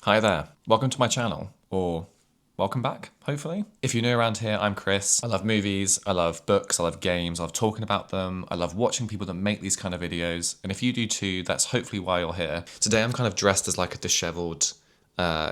Hi there, welcome to my channel, or welcome back, hopefully. If you're new around here, I'm Chris. I love movies, I love books, I love games, I love talking about them, I love watching people that make these kind of videos, and if you do too, that's hopefully why you're here. Today I'm kind of dressed as like a dishevelled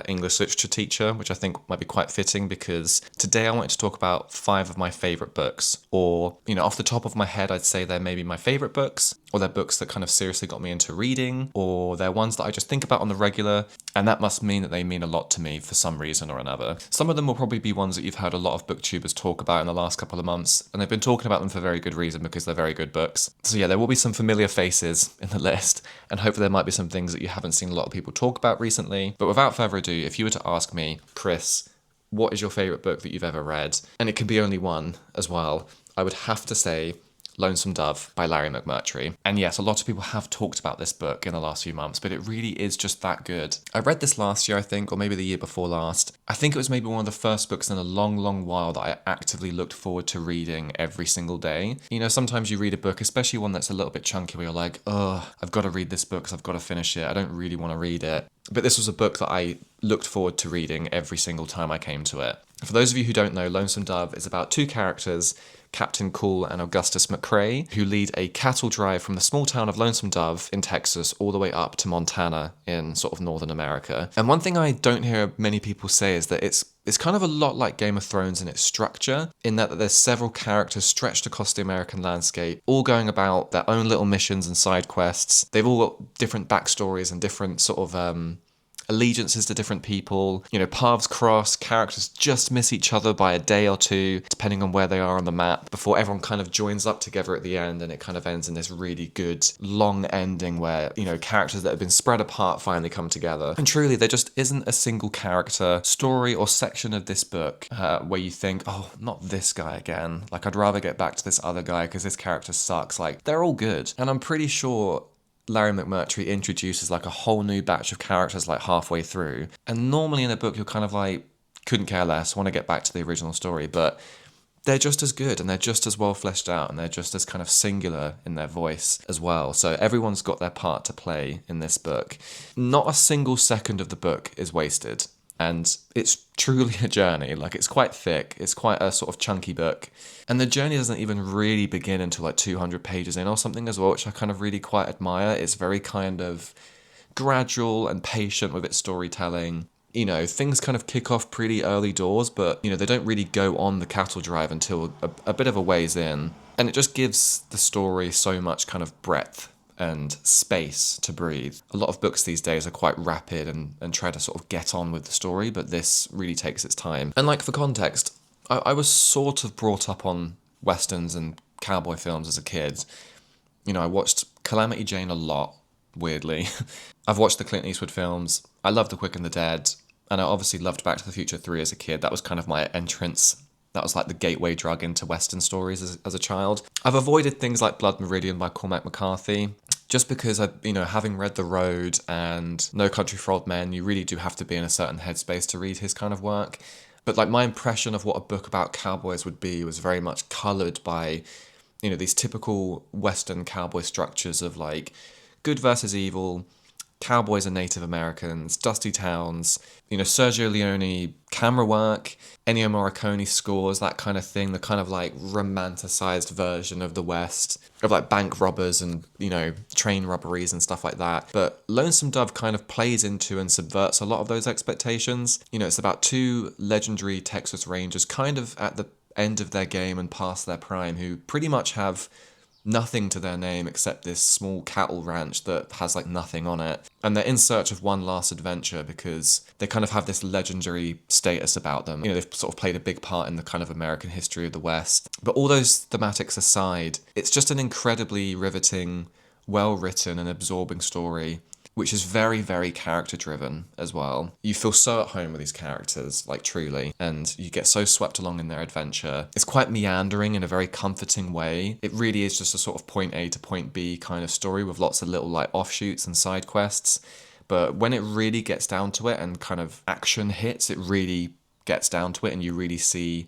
English literature teacher, which I think might be quite fitting because today I wanted to talk about 5 of my favourite books, or, off the top of my head, I'd say they're maybe my favourite books, or they're books that kind of seriously got me into reading, or they're ones that I just think about on the regular, and that must mean that they mean a lot to me for some reason or another. Some of them will probably be ones that you've heard a lot of booktubers talk about in the last couple of months, and they've been talking about them for very good reason because they're very good books. So yeah, there will be some familiar faces in the list, and hopefully there might be some things that you haven't seen a lot of people talk about recently. But without further ado, if you were to ask me, Chris, what is your favourite book that you've ever read? And it could be only one as well. I would have to say Lonesome Dove by Larry McMurtry. And yes, a lot of people have talked about this book in the last few months, but it really is just that good. I read this last year, I think, or maybe the year before last. I think it was maybe one of the first books in a long, long while that I actively looked forward to reading every single day. Sometimes you read a book, especially one that's a little bit chunky, where you're like, oh, I've got to read this book because I've got to finish it. I don't really want to read it. But this was a book that I looked forward to reading every single time I came to it. For those of you who don't know, Lonesome Dove is about 2 characters, Captain Cool and Augustus McCrae, who lead a cattle drive from the small town of Lonesome Dove in Texas all the way up to Montana in sort of Northern America. And one thing I don't hear many people say is that it's kind of a lot like Game of Thrones in its structure, in that there's several characters stretched across the American landscape, all going about their own little missions and side quests. They've all got different backstories and different sort of allegiances to different people. Paths cross, characters just miss each other by a day or two, depending on where they are on the map, before everyone kind of joins up together at the end, and it kind of ends in this really good, long ending where, characters that have been spread apart finally come together. And truly, there just isn't a single character, story, or section of this book where you think, oh, not this guy again. Like, I'd rather get back to this other guy because this character sucks. Like, they're all good. And I'm pretty sure Larry McMurtry introduces like a whole new batch of characters like halfway through. And normally in a book, you're kind of like, couldn't care less, want to get back to the original story. But they're just as good, and they're just as well fleshed out, and they're just as kind of singular in their voice as well. So everyone's got their part to play in this book. Not a single second of the book is wasted. And it's truly a journey. Like, it's quite thick. It's quite a sort of chunky book. And the journey doesn't even really begin until like 200 pages in or something as well, which I kind of really quite admire. It's very kind of gradual and patient with its storytelling. Things kind of kick off pretty early doors, but, they don't really go on the cattle drive until a bit of a ways in. And it just gives the story so much kind of breadth and space to breathe. A lot of books these days are quite rapid and try to sort of get on with the story, but this really takes its time. And like, for context, I was sort of brought up on westerns and cowboy films as a kid. I watched Calamity Jane a lot, weirdly. I've watched the Clint Eastwood films. I love The Quick and the Dead, and I obviously loved Back to the Future 3 as a kid. That was kind of my entrance. That was like the gateway drug into Western stories as a child. I've avoided things like Blood Meridian by Cormac McCarthy, just because, having read The Road and No Country for Old Men, you really do have to be in a certain headspace to read his kind of work. But like, my impression of what a book about cowboys would be was very much coloured by, these typical Western cowboy structures of like good versus evil, cowboys and Native Americans, dusty towns, Sergio Leone camera work, Ennio Morricone scores, that kind of thing, the kind of like romanticized version of the West, of like bank robbers and, train robberies and stuff like that. But Lonesome Dove kind of plays into and subverts a lot of those expectations. It's about 2 legendary Texas Rangers kind of at the end of their game and past their prime, who pretty much have nothing to their name except this small cattle ranch that has like nothing on it. And they're in search of one last adventure because they kind of have this legendary status about them. They've sort of played a big part in the kind of American history of the West. But all those thematics aside, it's just an incredibly riveting, well-written and absorbing story, which is very, very character-driven as well. You feel so at home with these characters, like, truly, and you get so swept along in their adventure. It's quite meandering in a very comforting way. It really is just a sort of point A to point B kind of story with lots of little, like, offshoots and side quests. But when it really gets down to it and kind of action hits, it really gets down to it, and you really see,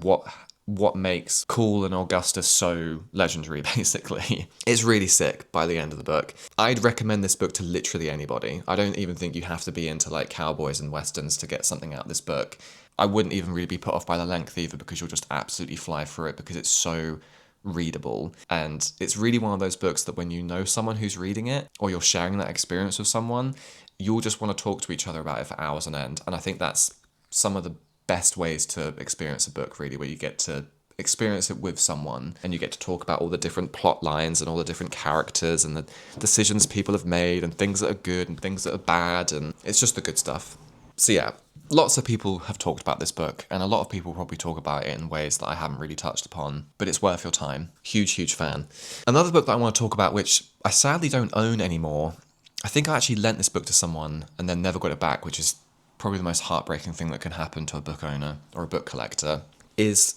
what what makes Cool and Augustus so legendary, basically. It's really sick by the end of the book. I'd recommend this book to literally anybody. I don't even think you have to be into like cowboys and westerns to get something out of this book. I wouldn't even really be put off by the length either, because you'll just absolutely fly through it because it's so readable. And it's really one of those books that when you know someone who's reading it, or you're sharing that experience with someone, you'll just want to talk to each other about it for hours on end. And I think that's some of the best ways to experience a book, really, where you get to experience it with someone and you get to talk about all the different plot lines and all the different characters and the decisions people have made and things that are good and things that are bad, and it's just the good stuff. So yeah, lots of people have talked about this book, and a lot of people probably talk about it in ways that I haven't really touched upon, but it's worth your time. Huge fan. Another book that I want to talk about, which I sadly don't own anymore, I think I actually lent this book to someone and then never got it back, which is probably the most heartbreaking thing that can happen to a book owner or a book collector, is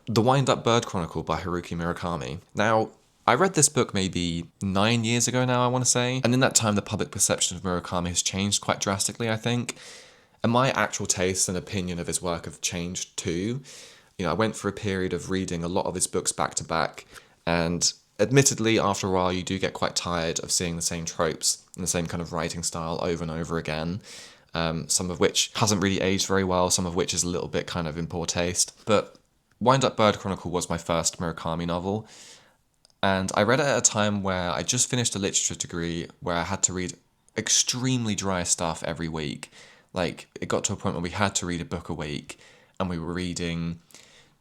The Wind-Up Bird Chronicle by Haruki Murakami. Now, I read this book maybe 9 years ago now, I want to say, and in that time the public perception of Murakami has changed quite drastically, I think, and my actual taste and opinion of his work have changed too. You know, I went for a period of reading a lot of his books back to back, and admittedly, after a while, you do get quite tired of seeing the same tropes and the same kind of writing style over and over again. Some of which hasn't really aged very well, some of which is a little bit kind of in poor taste. But Wind-Up Bird Chronicle was my first Murakami novel, and I read it at a time where I just finished a literature degree where I had to read extremely dry stuff every week. Like, it got to a point where we had to read a book a week, and we were reading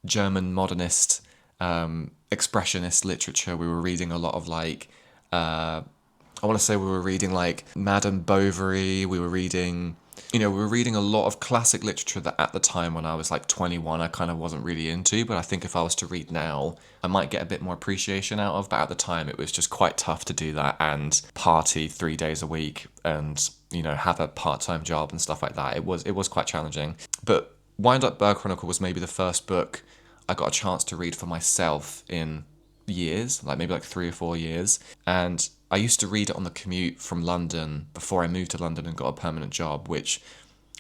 German modernist, expressionist literature. We were reading a lot of like, I want to say we were reading like Madame Bovary. We were reading a lot of classic literature that at the time when I was like 21, I kind of wasn't really into, but I think if I was to read now, I might get a bit more appreciation out of, but at the time it was just quite tough to do that and party 3 days a week and, you know, have a part-time job and stuff like that. It was quite challenging. But Wind-Up Bird Chronicle was maybe the first book I got a chance to read for myself in years, like maybe like 3 or 4 years. And I used to read it on the commute from London before I moved to London and got a permanent job, which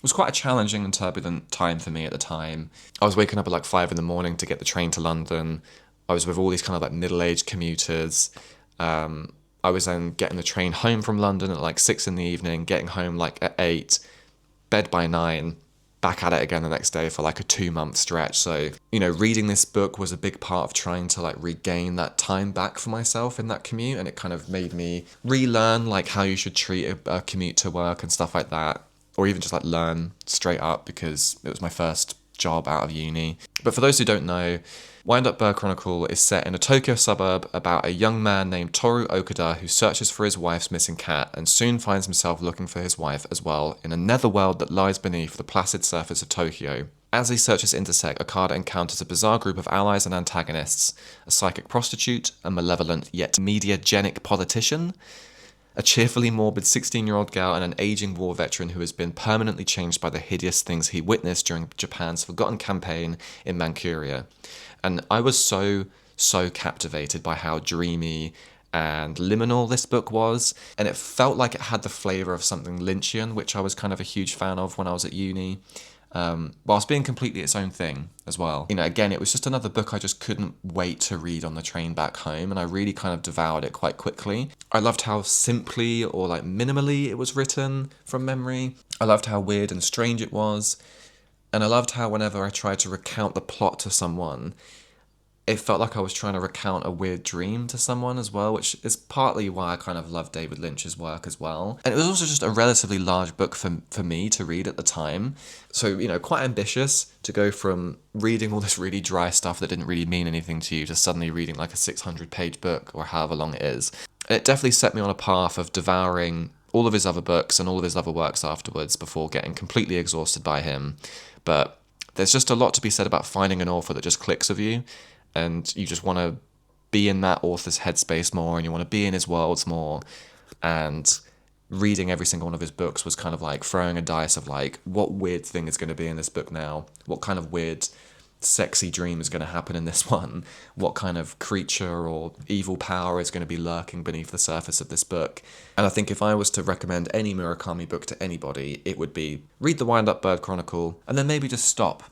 was quite a challenging and turbulent time for me at the time. I was waking up at like 5 in the morning to get the train to London. I was with all these kind of like middle-aged commuters. I was then getting the train home from London at like 6 in the evening, getting home like at 8, bed by 9, back at it again the next day for like a 2-month stretch. So, you know, reading this book was a big part of trying to like regain that time back for myself in that commute, and it kind of made me relearn like how you should treat a commute to work and stuff like that, or even just like learn straight up, because it was my first job out of uni. But for those who don't know, Wind-Up Bird Chronicle is set in a Tokyo suburb about a young man named Toru Okuda who searches for his wife's missing cat and soon finds himself looking for his wife as well in a netherworld that lies beneath the placid surface of Tokyo. As these searches intersect, Okada encounters a bizarre group of allies and antagonists: a psychic prostitute, a malevolent yet mediagenic politician, a cheerfully morbid 16-year-old girl, and an aging war veteran who has been permanently changed by the hideous things he witnessed during Japan's forgotten campaign in Manchuria. And I was so captivated by how dreamy and liminal this book was, and it felt like it had the flavour of something Lynchian, which I was kind of a huge fan of when I was at uni, whilst being completely its own thing as well. You know, again, it was just another book I just couldn't wait to read on the train back home, and I really kind of devoured it quite quickly. I loved how simply or like minimally it was written from memory. I loved how weird and strange it was. And I loved how whenever I tried to recount the plot to someone, it felt like I was trying to recount a weird dream to someone as well, which is partly why I kind of love David Lynch's work as well. And it was also just a relatively large book for me to read at the time. So, you know, quite ambitious to go from reading all this really dry stuff that didn't really mean anything to you to suddenly reading like a 600-page book or however long it is. And it definitely set me on a path of devouring all of his other books and all of his other works afterwards before getting completely exhausted by him. But there's just a lot to be said about finding an author that just clicks with you, and you just want to be in that author's headspace more, and you want to be in his worlds more. And reading every single one of his books was kind of like throwing a dice of like, what weird thing is going to be in this book now? What kind of weird sexy dream is going to happen in this one? What kind of creature or evil power is going to be lurking beneath the surface of this book? And I think if I was to recommend any Murakami book to anybody, it would be read The Wind-Up Bird Chronicle, and then maybe just stop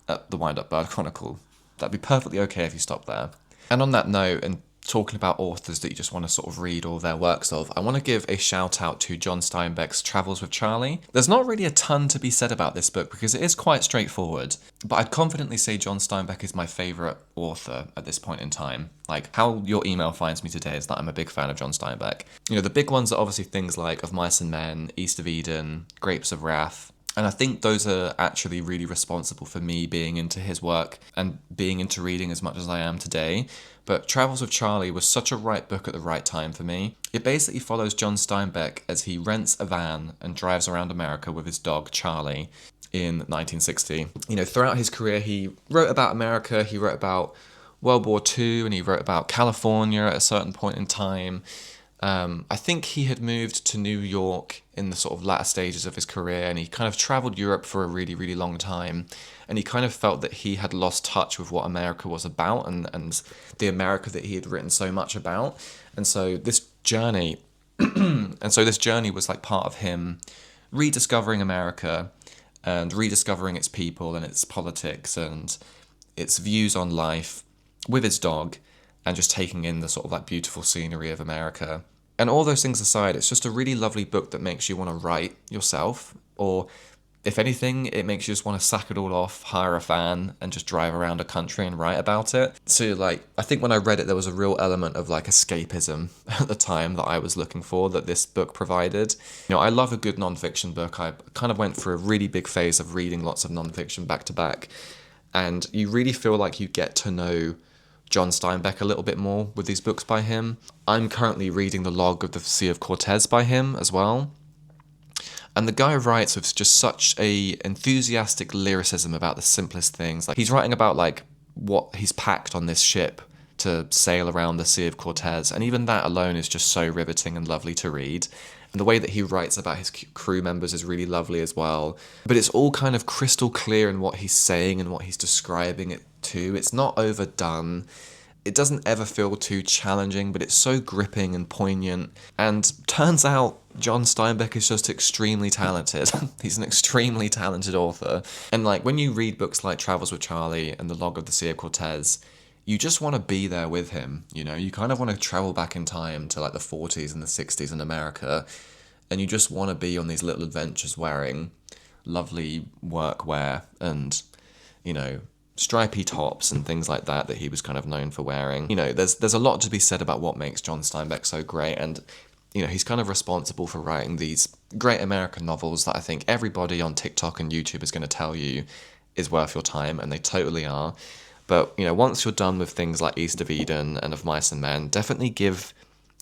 at The Wind-Up Bird Chronicle. That'd be perfectly okay if you stop there. And on that note, and talking about authors that you just want to sort of read all their works of, I want to give a shout out to John Steinbeck's Travels with Charlie. There's not really a ton to be said about this book because it is quite straightforward, but I'd confidently say John Steinbeck is my favourite author at this point in time. Like, how your email finds me today is that I'm a big fan of John Steinbeck. You know, the big ones are obviously things like Of Mice and Men, East of Eden, Grapes of Wrath. And I think those are actually really responsible for me being into his work and being into reading as much as I am today. But Travels with Charlie was such a right book at the right time for me. It basically follows John Steinbeck as he rents a van and drives around America with his dog, Charlie, in 1960. You know, throughout his career, he wrote about America, he wrote about World War II, and he wrote about California at a certain point in time. I think he had moved to New York in the sort of latter stages of his career, and he kind of travelled Europe for a really, really long time. And he kind of felt that he had lost touch with what America was about and the America that he had written so much about. And so this journey, was like part of him rediscovering America and rediscovering its people and its politics and its views on life with his dog, and just taking in the sort of like beautiful scenery of America. And all those things aside, it's just a really lovely book that makes you want to write yourself, or if anything, it makes you just want to sack it all off, hire a van, and just drive around a country and write about it. So like, I think when I read it, there was a real element of like escapism at the time that I was looking for, that this book provided. You know, I love a good nonfiction book. I kind of went through a really big phase of reading lots of nonfiction back to back, and you really feel like you get to know John Steinbeck a little bit more with these books by him. I'm currently reading The Log of the Sea of Cortez by him as well. And the guy writes with just such a enthusiastic lyricism about the simplest things. Like, he's writing about like what he's packed on this ship to sail around the Sea of Cortez, and even that alone is just so riveting and lovely to read. And the way that he writes about his crew members is really lovely as well. But it's all kind of crystal clear in what he's saying and what he's describing it to. It's not overdone. It doesn't ever feel too challenging, but it's so gripping and poignant. And turns out John Steinbeck is just extremely talented. He's an extremely talented author. And like, when you read books like Travels with Charlie and The Log of the Sea of Cortez, you just want to be there with him, you know? You kind of want to travel back in time to like the 40s and the 60s in America, and you just want to be on these little adventures wearing lovely workwear and, you know, stripy tops and things like that he was kind of known for wearing. You know, there's a lot to be said about what makes John Steinbeck so great, and, you know, he's kind of responsible for writing these great American novels that I think everybody on TikTok and YouTube is going to tell you is worth your time, and they totally are. But, you know, once you're done with things like East of Eden and Of Mice and Men, definitely give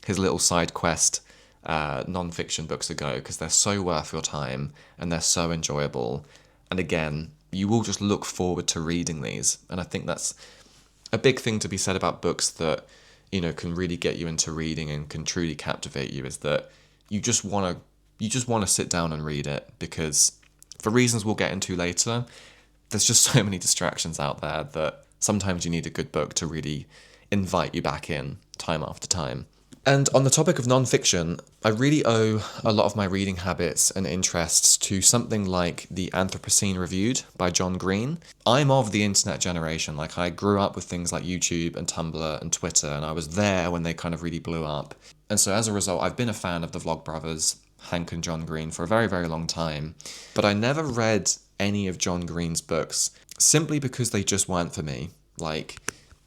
his little side quest non-fiction books a go, because they're so worth your time and they're so enjoyable. And again, you will just look forward to reading these. And I think that's a big thing to be said about books that, you know, can really get you into reading and can truly captivate you, is that you just want to sit down and read it, because for reasons we'll get into later, there's just so many distractions out there that sometimes you need a good book to really invite you back in time after time. And on the topic of non-fiction, I really owe a lot of my reading habits and interests to something like The Anthropocene Reviewed by John Green. I'm of the internet generation. Like, I grew up with things like YouTube and Tumblr and Twitter, and I was there when they kind of really blew up. And so as a result, I've been a fan of the Vlogbrothers, Hank and John Green, for a very, very long time. But I never read any of John Green's books, simply because they just weren't for me. Like,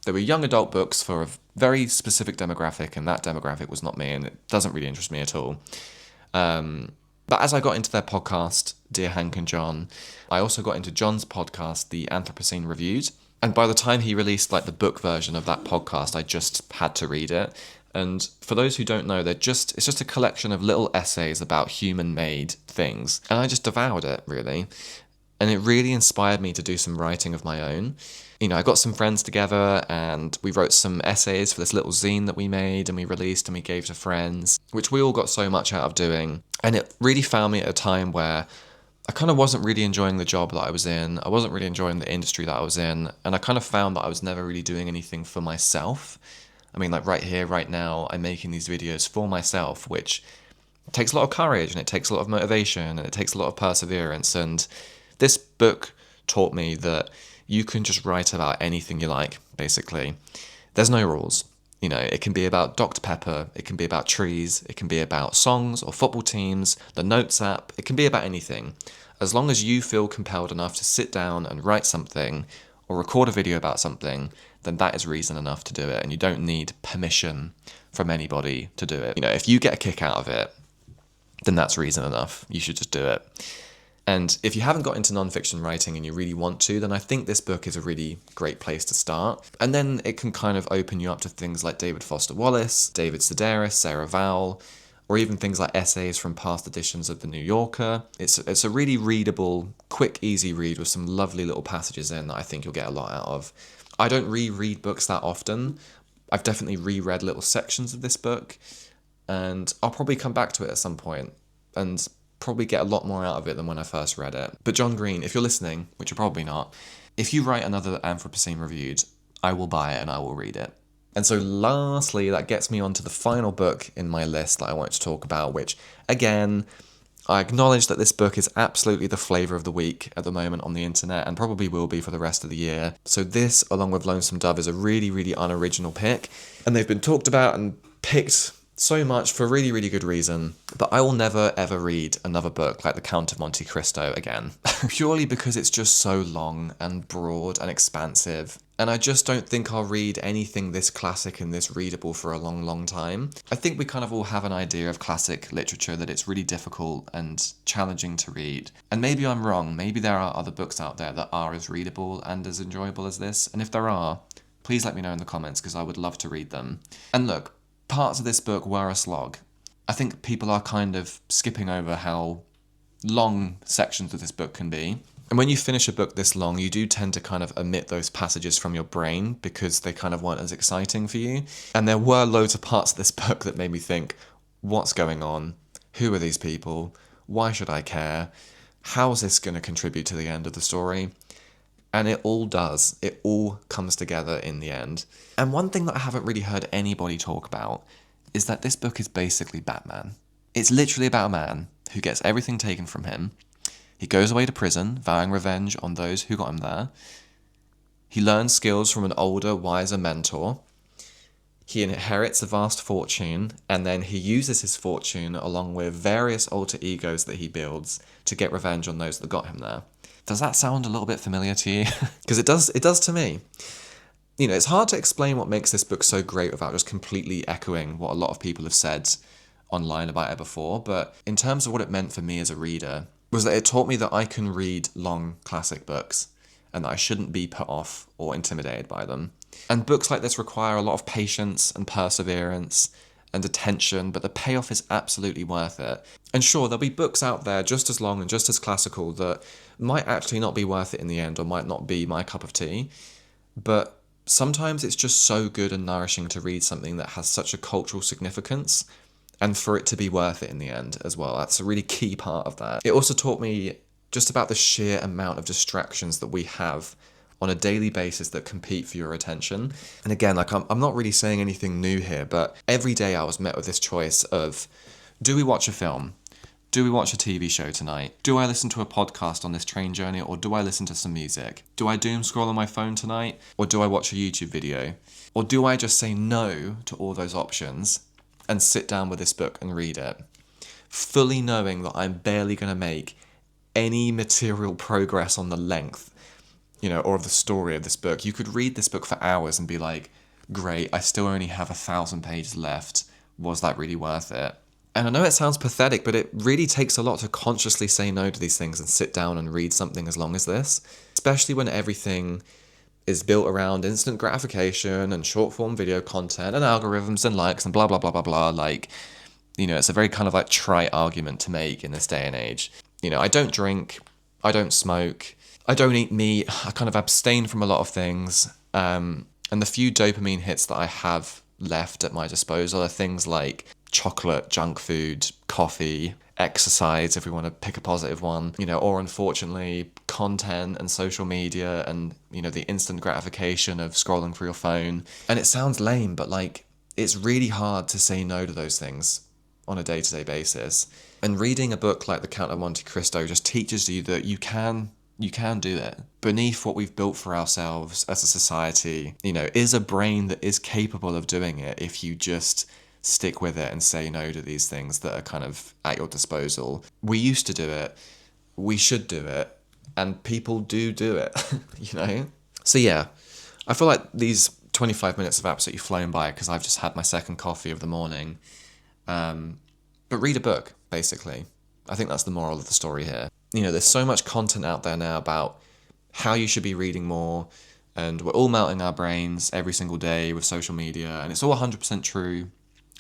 they were young adult books for a very specific demographic, and that demographic was not me, and it doesn't really interest me at all. But as I got into their podcast, Dear Hank and John, I also got into John's podcast, The Anthropocene Reviewed. And by the time he released like the book version of that podcast, I just had to read it. And for those who don't know, it's just a collection of little essays about human-made things. And I just devoured it, really. And it really inspired me to do some writing of my own. You know, I got some friends together and we wrote some essays for this little zine that we made and we released and we gave to friends, which we all got so much out of doing. And it really found me at a time where I kind of wasn't really enjoying the job that I was in. I wasn't really enjoying the industry that I was in. And I kind of found that I was never really doing anything for myself. I mean, like right here, right now, I'm making these videos for myself, which takes a lot of courage and it takes a lot of motivation and it takes a lot of perseverance. And this book taught me that, You can just write about anything you like, basically. There's no rules. You know, it can be about Dr. Pepper, it can be about trees, it can be about songs or football teams, the Notes app, it can be about anything. As long as you feel compelled enough to sit down and write something or record a video about something, then that is reason enough to do it, and you don't need permission from anybody to do it. You know, if you get a kick out of it, then that's reason enough. You should just do it. And if you haven't got into nonfiction writing and you really want to, then I think this book is a really great place to start. And then it can kind of open you up to things like David Foster Wallace, David Sedaris, Sarah Vowell, or even things like essays from past editions of The New Yorker. It's a really readable, quick, easy read with some lovely little passages in that I think you'll get a lot out of. I don't reread books that often. I've definitely reread little sections of this book, and I'll probably come back to it at some point and probably get a lot more out of it than when I first read it. But John Green, if you're listening, which you're probably not, if you write another Anthropocene Reviewed, I will buy it and I will read it. And so lastly, that gets me on to the final book in my list that I want to talk about, which, again, I acknowledge that this book is absolutely the flavour of the week at the moment on the internet and probably will be for the rest of the year. So this, along with Lonesome Dove, is a really, really unoriginal pick. And they've been talked about and picked so much for a really, really good reason. But I will never, ever read another book like The Count of Monte Cristo again. Purely because it's just so long and broad and expansive. And I just don't think I'll read anything this classic and this readable for a long, long time. I think we kind of all have an idea of classic literature, that it's really difficult and challenging to read. And maybe I'm wrong. Maybe there are other books out there that are as readable and as enjoyable as this. And if there are, please let me know in the comments, because I would love to read them. And look, parts of this book were a slog. I think people are kind of skipping over how long sections of this book can be. And when you finish a book this long, you do tend to kind of omit those passages from your brain because they kind of weren't as exciting for you. And there were loads of parts of this book that made me think, what's going on? Who are these people? Why should I care? How is this going to contribute to the end of the story? And it all does. It all comes together in the end. And one thing that I haven't really heard anybody talk about is that this book is basically Batman. It's literally about a man who gets everything taken from him. He goes away to prison, vowing revenge on those who got him there. He learns skills from an older, wiser mentor. He inherits a vast fortune, and then he uses his fortune along with various alter egos that he builds to get revenge on those that got him there. Does that sound a little bit familiar to you? Because it does to me. You know, it's hard to explain what makes this book so great without just completely echoing what a lot of people have said online about it before, but in terms of what it meant for me as a reader, was that it taught me that I can read long classic books and that I shouldn't be put off or intimidated by them. And books like this require a lot of patience and perseverance and attention, but the payoff is absolutely worth it. And sure, there'll be books out there just as long and just as classical that might actually not be worth it in the end or might not be my cup of tea, but sometimes it's just so good and nourishing to read something that has such a cultural significance and for it to be worth it in the end as well. That's a really key part of that. It also taught me just about the sheer amount of distractions that we have on a daily basis that compete for your attention. And again, like I'm not really saying anything new here, but every day I was met with this choice of, do we watch a film? Do we watch a TV show tonight? Do I listen to a podcast on this train journey, or do I listen to some music? Do I doom scroll on my phone tonight, or do I watch a YouTube video? Or do I just say no to all those options and sit down with this book and read it, fully knowing that I'm barely going to make any material progress on the length, you know, or of the story of this book? You could read this book for hours and be like, great, I still only have 1,000 pages left. Was that really worth it? And I know it sounds pathetic, but it really takes a lot to consciously say no to these things and sit down and read something as long as this, especially when everything is built around instant gratification and short form video content and algorithms and likes and blah, blah, blah, blah, blah. Like, you know, it's a very kind of like trite argument to make in this day and age. You know, I don't drink, I don't smoke, I don't eat meat, I kind of abstain from a lot of things. And the few dopamine hits that I have left at my disposal are things like chocolate, junk food, coffee, exercise, if we want to pick a positive one, you know, or unfortunately content and social media and, you know, the instant gratification of scrolling through your phone. And it sounds lame, but like, it's really hard to say no to those things on a day-to-day basis. And reading a book like The Count of Monte Cristo just teaches you that you can You can do it. Beneath what we've built for ourselves as a society, is a brain that is capable of doing it if you just stick with it and say no to these things that are kind of at your disposal. We used to do it. We should do it. And people do it, So yeah, I feel like these 25 minutes have absolutely flown by because I've just had my second coffee of the morning. But read a book, basically. I think that's the moral of the story here. There's so much content out there now about how you should be reading more, and we're all melting our brains every single day with social media, and it's all 100% true,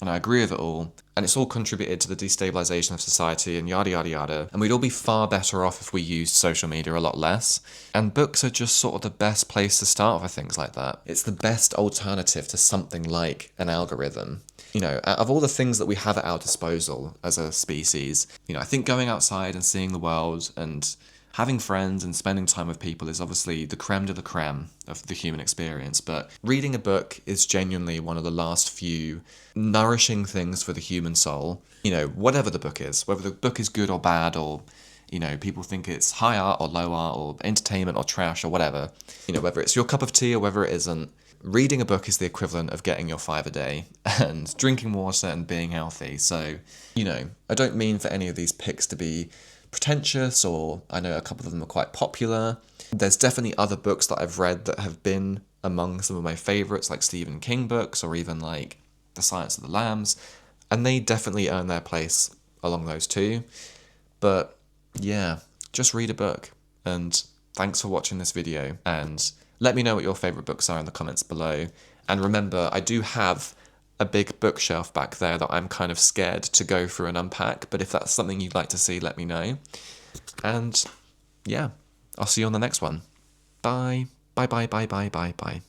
and I agree with it all, and it's all contributed to the destabilization of society and yada yada yada, and we'd all be far better off if we used social media a lot less, and books are just sort of the best place to start for things like that. It's the best alternative to something like an algorithm. Out of all the things that we have at our disposal as a species, I think going outside and seeing the world and having friends and spending time with people is obviously the creme de la creme of the human experience. But reading a book is genuinely one of the last few nourishing things for the human soul. Whatever the book is, whether the book is good or bad, or people think it's high art or low art or entertainment or trash or whatever, whether it's your cup of tea or whether it isn't, reading a book is the equivalent of getting your 5 a day and drinking water and being healthy. So, I don't mean for any of these picks to be pretentious, or I know a couple of them are quite popular. There's definitely other books that I've read that have been among some of my favourites, like Stephen King books or even like The Silence of the Lambs, and they definitely earn their place along those too. But yeah, just read a book, and thanks for watching this video, and let me know what your favourite books are in the comments below. And remember, I do have a big bookshelf back there that I'm kind of scared to go through and unpack, but if that's something you'd like to see, let me know. And yeah, I'll see you on the next one. Bye. Bye, bye, bye, bye, bye, bye.